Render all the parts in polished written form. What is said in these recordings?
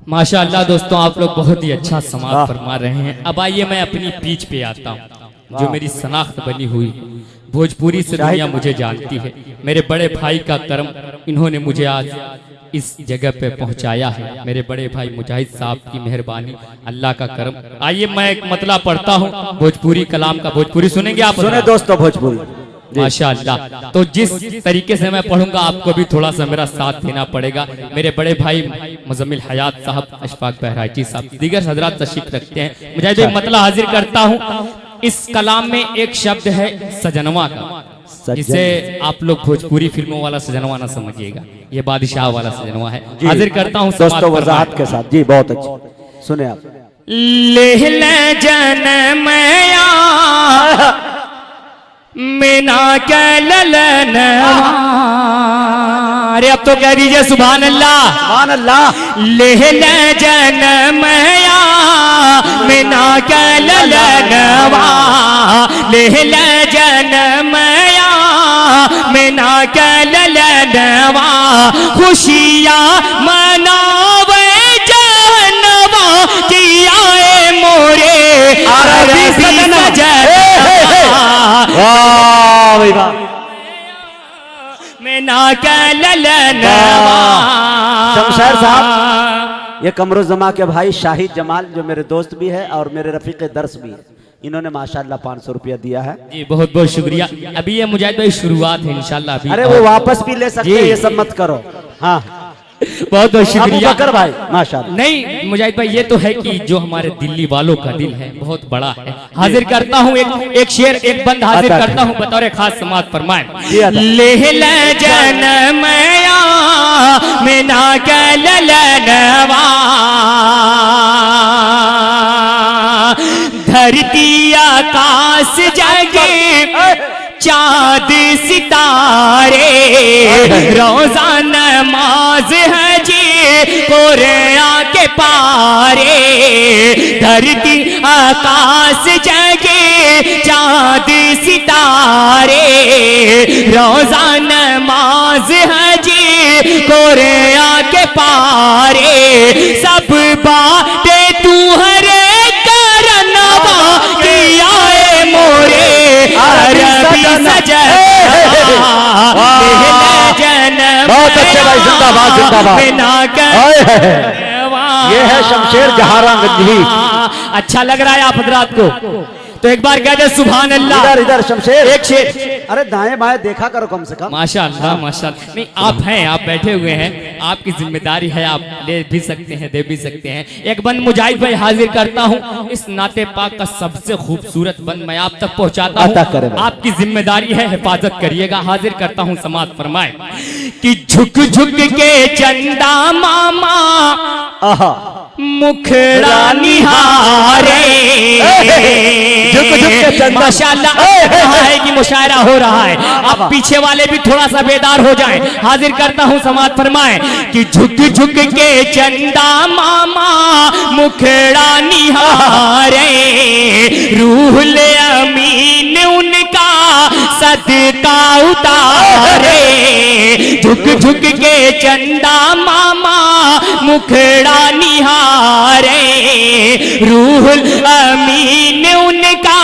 माशाअल्लाह दोस्तों, आप लोग बहुत ही अच्छा समाज फरमा रहे हैं। अब आइए मैं अपनी पीच पे आता हूँ, जो मेरी शनाख्त बनी हुई भोजपुरी से दुनिया मुझे जानती है। मेरे बड़े भाई का कर्म, इन्होंने मुझे आज इस जगह पे पहुंचाया है। मेरे बड़े भाई मुजाहिद साहब की मेहरबानी, अल्लाह का करम। आइए मैं एक मतला पढ़ता हूँ भोजपुरी कलाम का। भोजपुरी सुनेंगे आप? सुने दोस्तों भोजपुरी माशाअल्लाह। तो जिस तरीके से मैं पढ़ूंगा आपको भी थोड़ा सा मेरा साथ देना पड़ेगा। मेरे बड़े भाई मुजम्मिल हयात साहब, अशफाक बहराइची साहब, दीगर हजरात तशरीफ रखते हैं। मुझे एक मतला हाजिर करता हूँ। इस कलाम में एक शब्द है सजनवा का, जिसे आप लोग भोजपुरी फिल्मों वाला सजनवा ना समझिएगा, ये बादशाह वाला सजनवा है। हाजिर करता हूँ दोस्तों वजाहत के साथ। जी बहुत अच्छा, सुने आप। ले जनमया मीना के ललन। अरे अब तो कह दीजिए सुभान अल्लाह, सुभान अल्लाह। ले जनमया मीना के ललनवा, ले जनमया मीना के ललनवा, खुशियाँ मनावे जानवा की आए मोरे अरबी सजनवा। वाह भाई वाह। मीना के ललनवा। शमशेर साहब, ये कमरुज़्ज़मा के भाई शाहिद जमाल, जो मेरे दोस्त भी है और मेरे रफीक दर्स भी है, इन्होंने माशाल्लाह 500 रुपया दिया है। जी बहुत बहुत शुक्रिया। अभी ये मुजाहिद भाई शुरुआत है इंशाल्लाह। अभी अरे वो वापस भी ले सकते हैं, ये सब मत करो। हाँ बहुत बहुत शुक्रिया अबू बकर भाई, माशाल्लाह। नहीं मुजाहिद भाई, ये तो है कि जो हमारे दिल्ली वालों का दिल है बहुत बड़ा है। हाजिर करता हूँ एक शेर, एक बंद हाजिर करता हूँ बतौर खास समाज फरमाए। ले जनमया मीना के ललनवा, धरती आकाश जगे चाँद सितारे, रोज़ा नमाज है जी कुरान के पारे। धरती आकाश जगे चाँद सितारे, रोज़ा नमाज है जी कुरान के पारे। सब बातें तू हरे करनवा की आए मोरे अरबी सजनवा। बहुत अच्छे भाई, जिंदाबाद जिंदाबाद। ये है शमशेर जहांगीर। अच्छा लग रहा है आप हजरात को, तो एक बार कह दे सुभान अल्लाह। इधर इधर शमशेर, एक शेर। अरे दाएं बाएं देखा करो कम से कम। माशाअल्लाह माशाअल्लाह। नहीं आप हैं, आप बैठे हुए हैं, आपकी जिम्मेदारी है, आप ले भी सकते हैं, दे भी सकते हैं। एक बंद मुजाहिद भाई हाजिर करता हूँ। इस नाते पाक का सबसे खूबसूरत बंद मैं आप तक पहुँचाता हूँ, आपकी जिम्मेदारी है, हिफाजत करिएगा। हाजिर करता हूँ समाज फरमाए कि झुक झुक के चंदा मामा मुखड़ा निहारे। माशाअल्लाह है कि मुशायरा हो रहा है, अब पीछे वाले भी थोड़ा सा बेदार हो जाएं। हाजिर करता हूं समाज फरमाए कि झुक झुक के चंदा मामा मुखड़ा निहारे, रूहुल अमीन उनका सदका उतारे। झुक झुक के चंदा मामा मुखड़ा निहारे, रूहुल अमीन उनका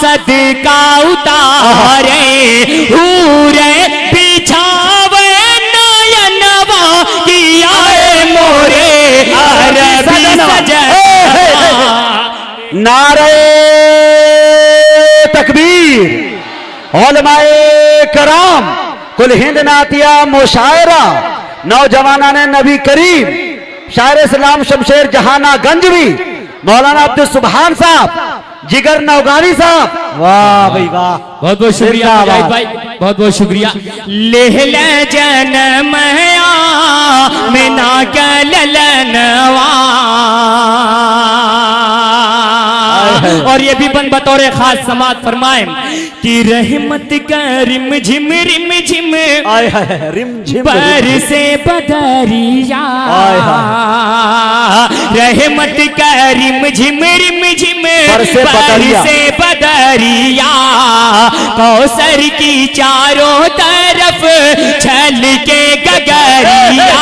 सदका उतारे। हूरे बिछावे नयनवा की आए मोरे अरबी सजनवा। नारे तकबीर, उलमाए कराम, कुल हिंद नातिया मुशायरा, नौजवाना ने नबी करीम, शायर इस्लाम शमशेर जहाना गंजवी, मौलाना अब्दुल सुभान साहब, जिगर नौगानी साहब। वाह भाई वाह, बहुत बहुत शुक्रिया भाई, बहुत बहुत शुक्रिया। ले जनमया मीना के ललनवा। और ये भी बन बतौर खास समाज फरमाए कि रहमत का रिम झिम बरसे बदरिया। रहमत का रिम झिम बरसे बदरिया। कौसर की चारों तरफ छल के गगरिया।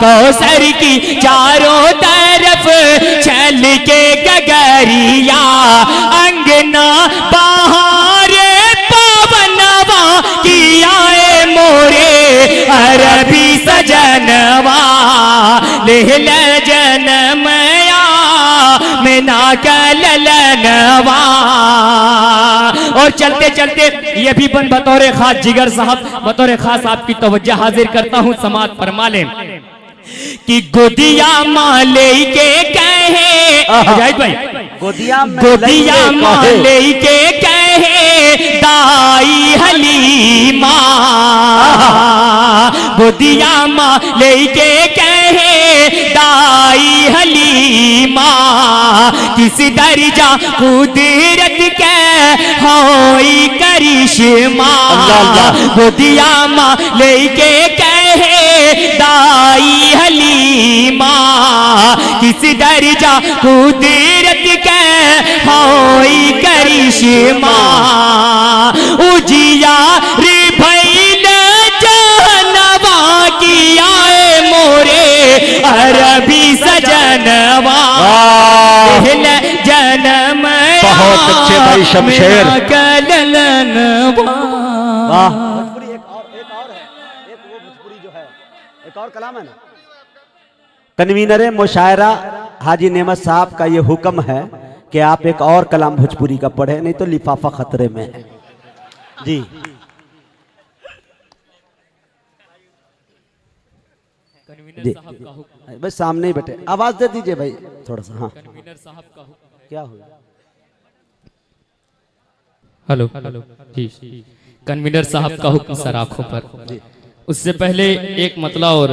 कौसर की चारों तरफ छल के गगरिया अंगना बहारे पवनवा की आए मोरे अरबी सजनवा लेहल जनमया में ना कलनवा। और चलते चलते ये भी बन बतौर खास जिगर साहब, बतौर खास आपकी तवज्जो हाजिर करता हूँ, समात फरमा लें कि गोदिया माले के कहे जाहिद भाई, गोदिया माले के कहे दाई हलीमा, गोदिया माले के कहे दाई हलीमा किस दर्जा कुदरत के होई करिश्मा, गोदिया माले के कहे दाई हलीमा किस दर्जा कुदरत के होई करिश्मा, उजिया रे भैल जानवा की आए मोरे अरबी सजनवा जन्म बहुत अच्छे भाई शमशेर। वाह भोजपुरी एक और है, एक वो भोजपुरी जो है एक और कलाम है ना। कन्वीनर मुशायरा हाजी नेमत साहब का ये हुक्म है कि आप एक और कलाम भोजपुरी का पढ़े, नहीं तो लिफाफा खतरे में है जी। बस सामने ही बैठे, आवाज दे दीजिए भाई थोड़ा सा। हाँ क्या हुआ? हेलो जी, कन्वीनर साहब का हुक्म सर आंखों पर। उससे पहले एक मतला और